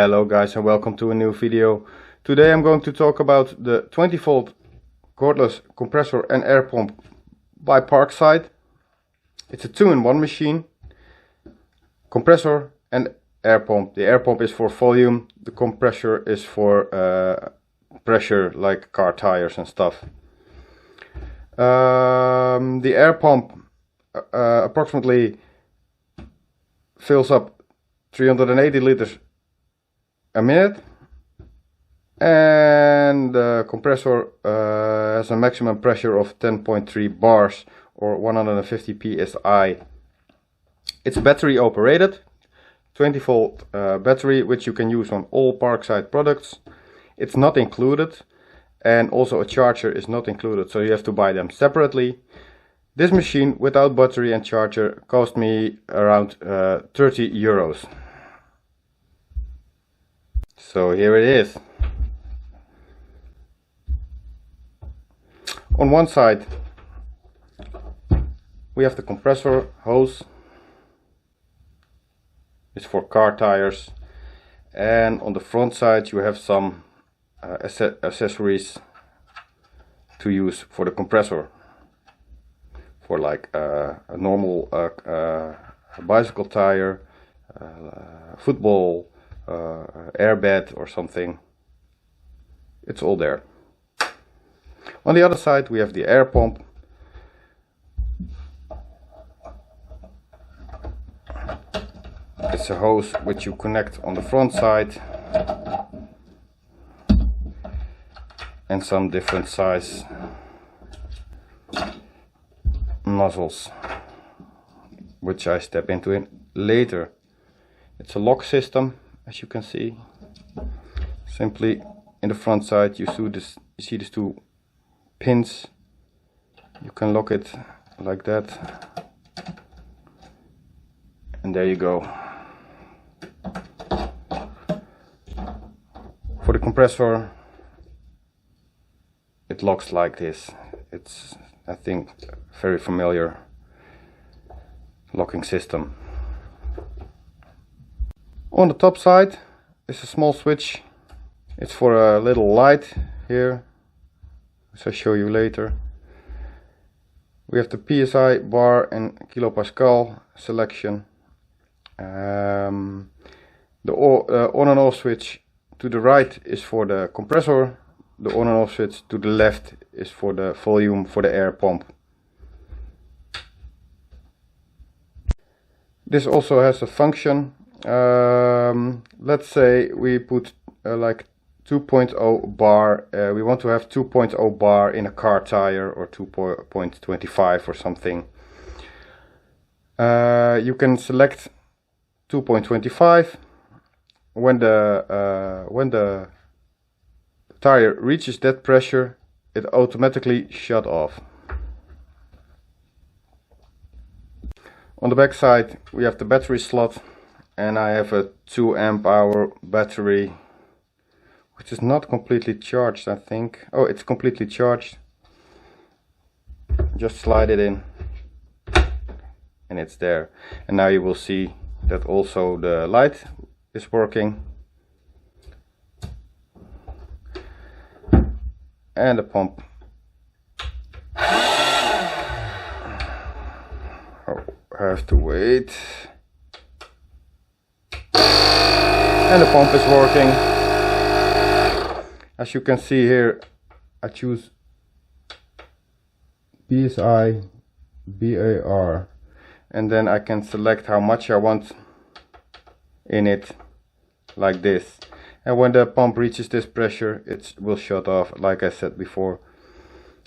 Hello guys and welcome to a new video. Today I'm going to talk about the 20 volt cordless compressor and air pump by Parkside. It's a 2-in-1 machine, compressor and air pump. The air pump is for volume, the compressor is for pressure like car tires and stuff. The air pump approximately fills up 380 liters a minute, and the compressor has a maximum pressure of 10.3 bars or 150 psi. It's battery operated, 20 volt battery, which you can use on all Parkside products. It's not included, and also a charger is not included, so you have to buy them separately. This machine without battery and charger cost me around 30 euros. So here it is. On one side we have the compressor hose. It's for car tires, and on the front side you have some accessories to use for the compressor, for like a normal bicycle tire, football, airbed or something. It's all there. On the other side we have the air pump. It's a hose which you connect on the front side, and some different size nozzles, which I step into it later. It's a lock system, as you can see. Simply in the front side you see these two pins. You can lock it like that, and there you go. For the compressor it locks like this. It's, I think, very familiar locking system. On the top side is a small switch. It's for a little light here, which I'll show you later. We have the PSI bar and kilopascal selection. The on and off switch to the right is for the compressor. The on and off switch to the left is for the volume for the air pump. This also has a function. Let's say we put like 2.0 bar. We want to have 2.0 bar in a car tire, or 2.25 or something. You can select 2.25. When the tire reaches that pressure, it automatically shut off. On the back side we have the battery slot, and I have a 2 amp hour battery, which is not completely charged, I think. Oh, it's completely charged. Just slide it in and it's there. And now you will see that also the light is working, and the pump. Oh, I have to wait. And the pump is working. As you can see here, I choose PSI BAR, and then I can select how much I want in it, like this. And when the pump reaches this pressure, it will shut off, like I said before.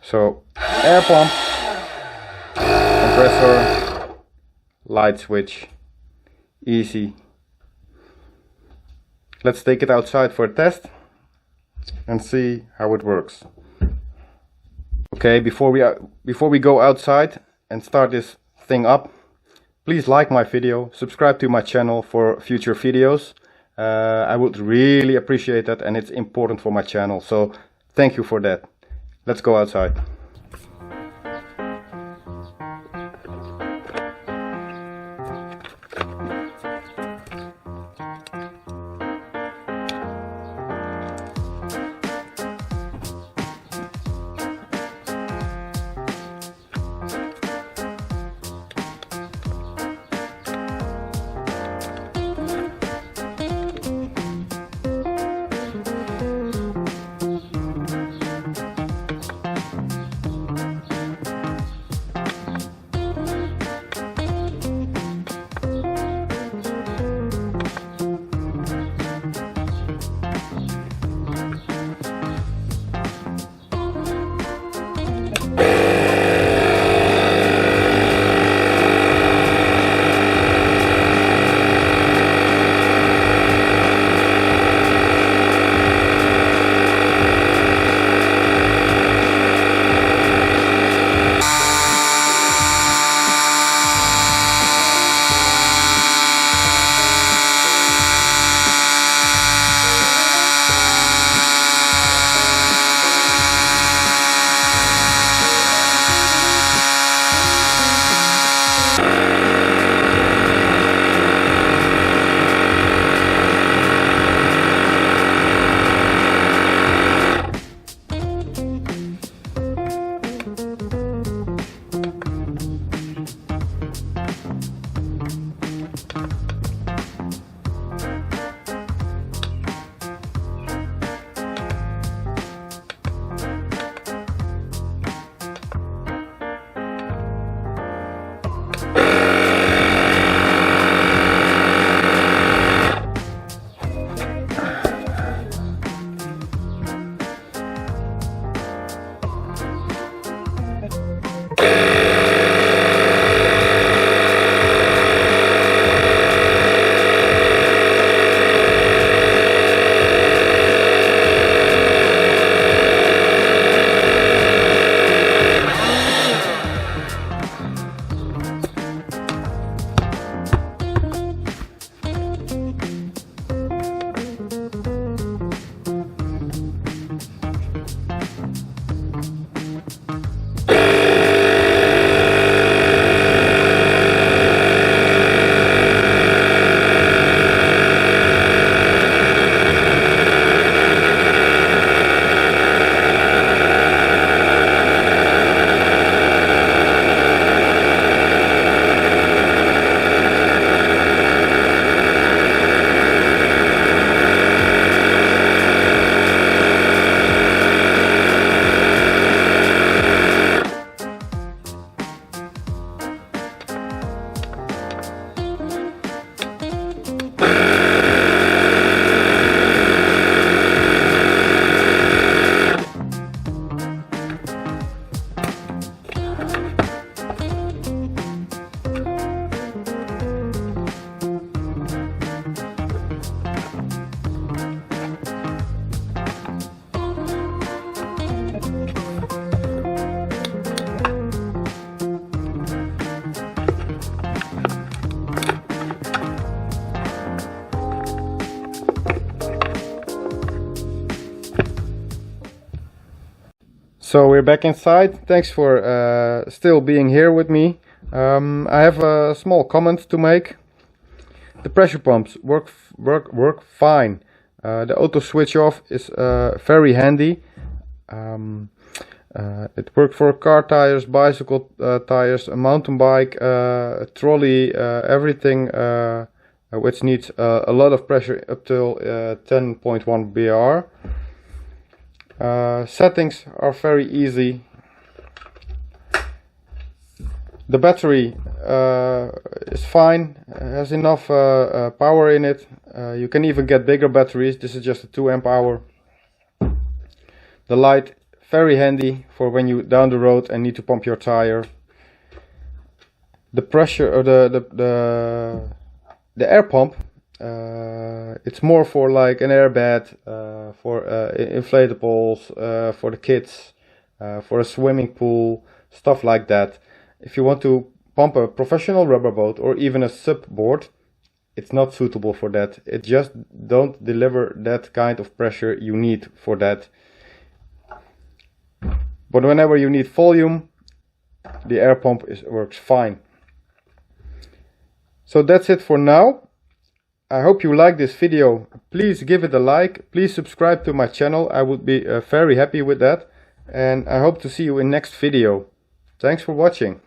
So air pump, compressor, light switch, easy. Let's take it outside for a test and see how it works. Okay, before we go outside and start this thing up, please like my video, subscribe to my channel for future videos. I would really appreciate that, and it's important for my channel, so thank you for that. Let's go outside. So we're back inside. Thanks for still being here with me. I have a small comment to make. The pressure pumps work fine. The auto switch off is very handy. It worked for car tires, bicycle tires, a mountain bike, a trolley, everything which needs a lot of pressure up till 10.1 bar. Settings are very easy. The battery is fine, has enough power in it. You can even get bigger batteries. This is just a 2 amp hour. The light, very handy for when you down the road and need to pump your tire. The pressure or the air pump, it's more for like an air bed, for inflatables, for the kids, for a swimming pool, stuff like that. If you want to pump a professional rubber boat or even a sub board, it's not suitable for that. It just don't deliver that kind of pressure you need for that. But whenever you need volume, the air pump works fine. So that's it for now. I hope you like this video. Please give it a like. Please subscribe to my channel. I would be very happy with that. And I hope to see you in next video. Thanks for watching.